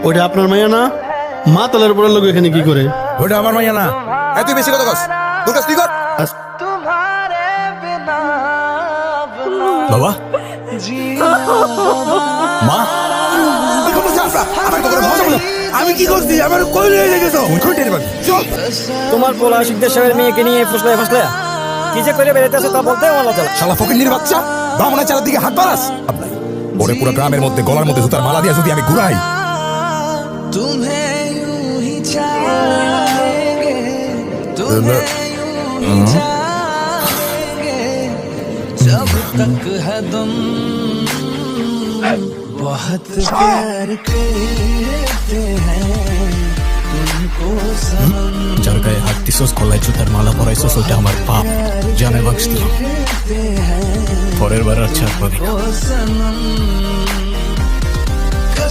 ওইটা আপনার মাইয়া না? মা তলের পরের লোক এখানে কি করে? ওটা আমার মাইয়া না। তুই বেশি কথা কস। তোর কাছ তুই কর। বাবা মা আমি কি করছি? আমার কই রয়ে গেছো? তোমার পোলা শিখদের সাহেবের মেয়েকে নিয়ে ফুসলায় ফুসলায় কি যে করে বেড়াইতেছে তা বলতে আমার লজ্জা লাগে। শালা ফকিন্নির বাচ্চা, ব্রাহ্মণের চালার দিকে হাত বাড়াস। ওরে পুরো গ্রামের মধ্যে গলার মধ্যে জুতার মালা দিয়ে যদি আমি ঘুরাই, जब तक है दम बहुत प्यार करते हैं तुमको सनम যার গায়ে হাত দিছস, গলায় জুতার মালা পরাইছস, ওইটা আমার পাপ। জানে বাক্স দিলাম, পরের বার আর ছাড় পাবি না। सनम